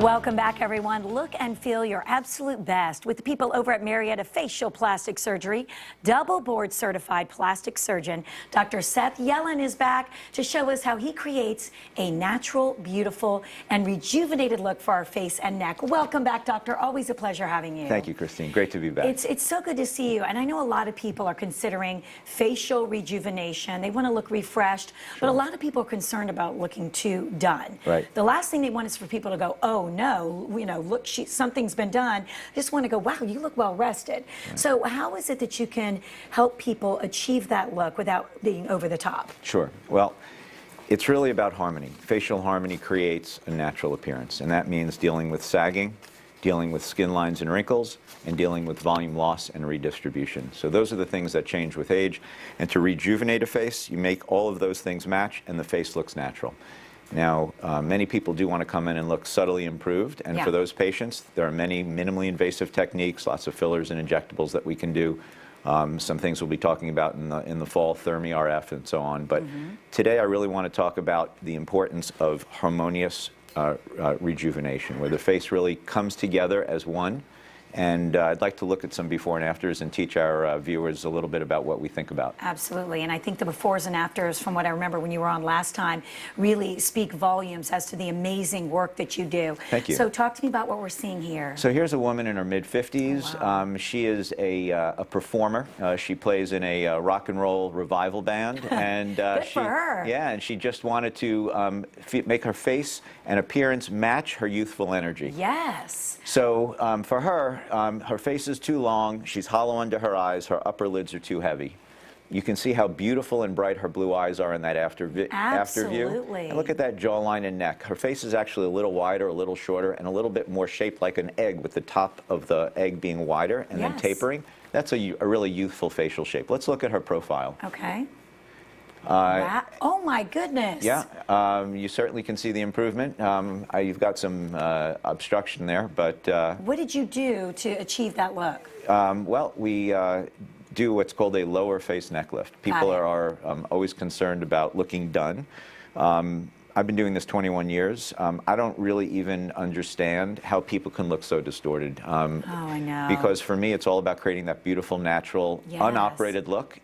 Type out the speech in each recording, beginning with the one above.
Welcome back, everyone. Look and feel your absolute best with the people over at Marietta Facial Plastic Surgery. Double board certified plastic surgeon Dr. Seth Yellin is back to show us how he creates a natural, beautiful, and rejuvenated look for our face and neck. Welcome back, Doctor. Always a pleasure having you. Thank you, Christine. Great to be back. It's so good to see you. And I know a lot of people are considering facial rejuvenation. They want to look refreshed, but a lot of people are concerned about looking too done. Right. The last thing they want is for people to go, oh no, you know, look, something's been done. I just want to go, wow, you look well rested. Right. So how is it that you can help people achieve that look without being over the top? Sure. Well, it's really about harmony. Facial harmony creates a natural appearance, and that means dealing with sagging, dealing with skin lines and wrinkles, and dealing with volume loss and redistribution. So those are the things that change with age. And to rejuvenate a face, you make all of those things match, and the face looks natural. Now, many people do want to come in and look subtly improved, and for those patients, there are many minimally invasive techniques, lots of fillers and injectables that we can do. Some things we'll be talking about in the fall, Thermi-RF and so on. But today I really want to talk about the importance of harmonious rejuvenation, where the face really comes together as one. And I'd like to look at some before and afters and teach our viewers a little bit about what we think about. Absolutely. And I think the befores and afters, from what I remember when you were on last time, really speak volumes as to the amazing work that you do. Thank you. So talk to me about what we're seeing here. So here's a woman in her mid-50s. Oh, wow. She is a performer. She plays in a rock and roll revival band. And Good for her. Yeah, and she just wanted to make her face and appearance match her youthful energy. Yes. So for her, her face is too long, she's hollow under her eyes, her upper lids are too heavy. You can see how beautiful and bright her blue eyes are in that after view. Absolutely. And look at that jawline and neck. Her face is actually a little wider, a little shorter, and a little bit more shaped like an egg, with the top of the egg being wider and then tapering. That's a really youthful facial shape. Let's look at her profile. Okay. Wow. Oh my goodness. Yeah, you certainly can see the improvement. You've got some obstruction there, but... what did you do to achieve that look? Well, we do what's called a lower face neck lift. People are always concerned about looking done. I've been doing this 21 years. I don't really even understand how people can look so distorted. Oh, I know. Because for me, it's all about creating that beautiful, natural, unoperated look.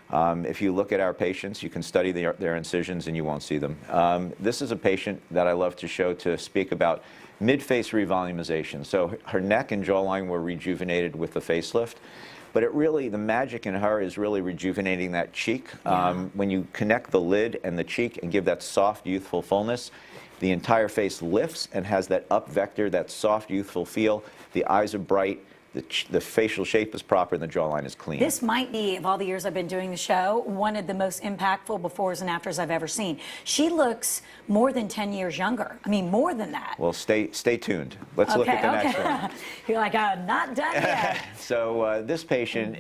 If you look at our patients, you can study their incisions and you won't see them. This is a patient that I love to show to speak about mid-face revolumization. So her neck and jawline were rejuvenated with the facelift, but the magic in her is really rejuvenating that cheek. When you connect the lid and the cheek and give that soft, youthful fullness, the entire face lifts and has that up vector, that soft, youthful feel. The eyes are bright. The facial shape is proper and the jawline is clean. This might be, of all the years I've been doing the show, one of the most impactful befores and afters I've ever seen. She looks more than 10 years younger. I mean, more than that. Well, stay tuned. Let's look at the next one. You're like, not done yet. So this patient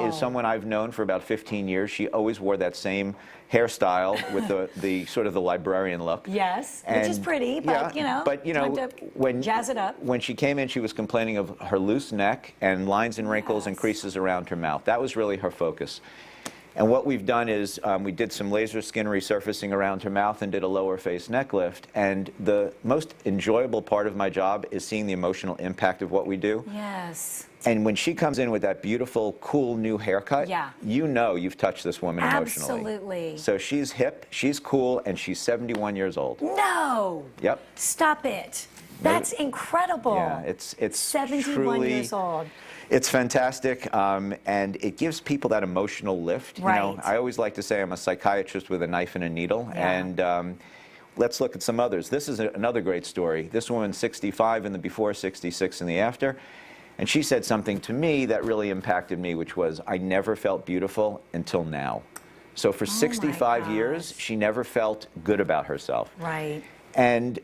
is someone I've known for about 15 years. She always wore that same hairstyle with the sort of the librarian look. Yes, which is pretty, but time to when jazz it up. When she came in, she was complaining of her loose neck and lines and wrinkles and creases around her mouth. That was really her focus. And what we've done is we did some laser skin resurfacing around her mouth and did a lower face neck lift. And the most enjoyable part of my job is seeing the emotional impact of what we do. Yes. And when she comes in with that beautiful, cool new haircut, you know you've touched this woman emotionally. Absolutely. So she's hip, she's cool, and she's 71 years old. No. Yep. Stop it. That's incredible. Yeah, it's 71 truly, years old. It's fantastic, and it gives people that emotional lift. Right. You know, I always like to say I'm a psychiatrist with a knife and a needle, and let's look at some others. This is another great story. This woman's 65 in the before, 66 in the after. And she said something to me that really impacted me, which was, I never felt beautiful until now. So for 65 years, she never felt good about herself. Right. And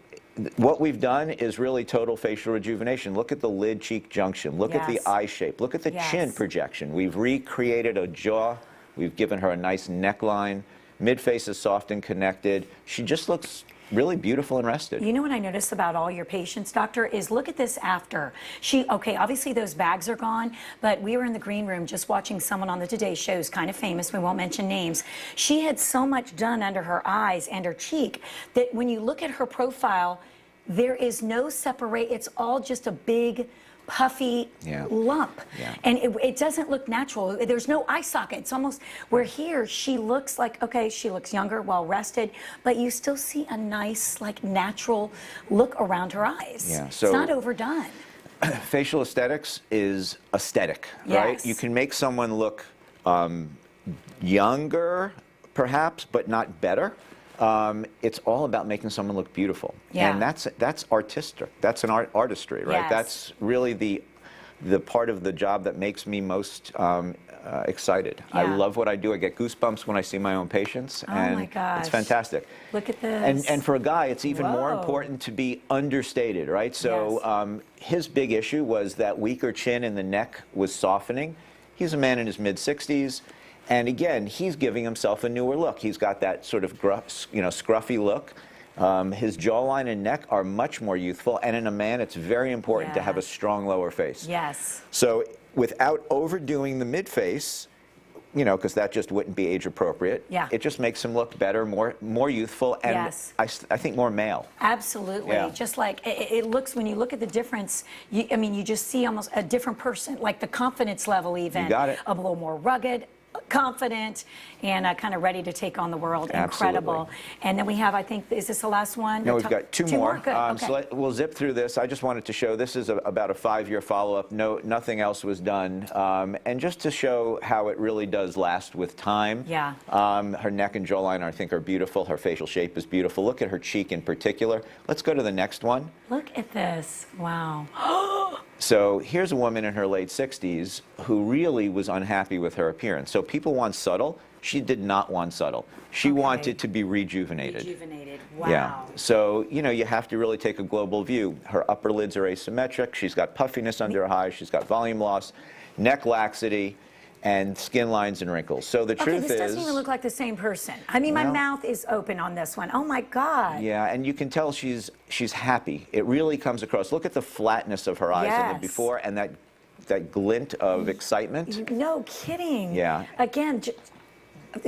what we've done is really total facial rejuvenation. Look at the lid-cheek junction. Look at the eye shape. Look at the chin projection. We've recreated a jaw. We've given her a nice neckline. Mid-face is soft and connected. She just looks really beautiful and rested. You know what I noticed about all your patients, doctor, is look at this after. Okay, obviously those bags are gone, but we were in the green room just watching someone on the Today Show who's kind of famous, we won't mention names. She had so much done under her eyes and her cheek that when you look at her profile, there is no separate. It's all just a big, puffy lump. Yeah. And it doesn't look natural. There's no eye socket. It's almost, where here, she looks like, okay, she looks younger, well rested, but you still see a nice, like, natural look around her eyes. Yeah, it's so not overdone. facial aesthetics is aesthetic, right? Yes. You can make someone look younger, perhaps, but not better. It's all about making someone look beautiful, Yeah. and that's artistic. That's an artistry, right? Yes. That's really the part of the job that makes me most excited. I Yeah. love what I do. I get goosebumps when I see my own patients, Oh and my gosh. it's fantastic. Look at this. And for a guy, it's even more Whoa. important to be understated, right? So Yes. his big issue was that weaker chin and the neck was softening. He's a man in his mid-60s. And again, he's giving himself a newer look. He's got that sort of scruffy look. His jawline and neck are much more youthful. And in a man, it's very important to have a strong lower face. Yes. So without overdoing the mid-face, because that just wouldn't be age appropriate. Yeah. It just makes him look better, more youthful, and Yes. I think more male. Absolutely. Yeah. Just like it looks, when you look at the difference, you just see almost a different person, like the confidence level even. You got it. A little more rugged, confident, and kind of ready to take on the world. Absolutely. Incredible. And then we have, I think, is this the last one? No, we've got two more. Good. Okay. So we'll zip through this. I just wanted to show this is about a 5-year follow-up. No, nothing else was done. And just to show how it really does last with time. Yeah. Her neck and jawline, I think, are beautiful. Her facial shape is beautiful. Look at her cheek in particular. Let's go to the next one. Look at this. Wow. So here's a woman in her late 60s who really was unhappy with her appearance. So people want subtle. She did not want subtle. She wanted to be rejuvenated. Rejuvenated. Wow. Yeah. So, you have to really take a global view. Her upper lids are asymmetric. She's got puffiness under her eyes. She's got volume loss, neck laxity, and skin lines and wrinkles. So the truth this is... doesn't even look like the same person. I mean, my Well- mouth is open on this one. Oh my God. Yeah, and you can tell she's happy. It really comes across. Look at the flatness of her eyes in the Yes. before, and that glint of excitement. No kidding. Yeah. Again,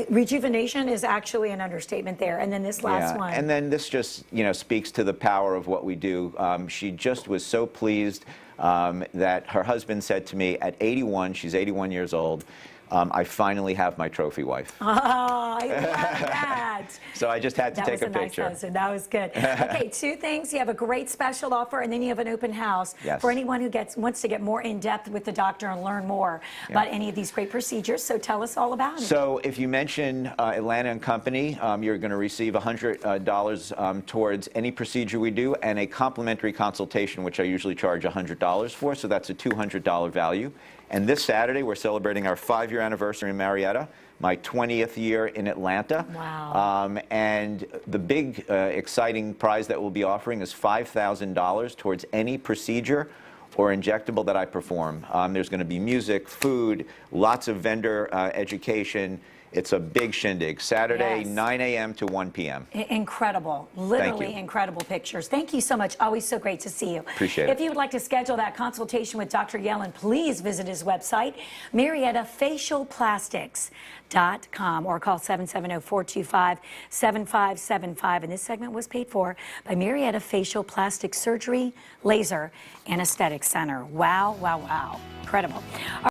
rejuvenation is actually an understatement there. And then this last one. And then this just, speaks to the power of what we do. She just was so pleased that her husband said to me at 81, she's 81 years old, I finally have my trophy wife. Oh, I love that. So I just had to take a picture. Nice husband. That was good. Okay, two things. You have a great special offer, and then you have an open house Yes. for anyone who wants to get more in depth with the doctor and learn more about any of these great procedures. So tell us all about it. So if you mention Atlanta and Company, you're going to receive $100 towards any procedure we do, and a complimentary consultation, which I usually charge $100 for. So that's a $200 value. And this Saturday, we're celebrating our 5-year anniversary in Marietta, my 20th year in Atlanta. Wow. And the big exciting prize that we'll be offering is $5,000 towards any procedure or injectable that I perform. There's going to be music, food, lots of vendor education. It's a big shindig. Saturday, Yes. 9 a.m. to 1 p.m. Incredible, literally you. incredible pictures. Thank you so much. Always so great to see you. Appreciate it. If you would like to schedule that consultation with Dr. Yellin, please visit his website, MariettaFacialPlastics.com, or call 770-425-7575. And this segment was paid for by Marietta Facial Plastic Surgery, Laser, and Aesthetic Center. Wow, wow, wow. Incredible.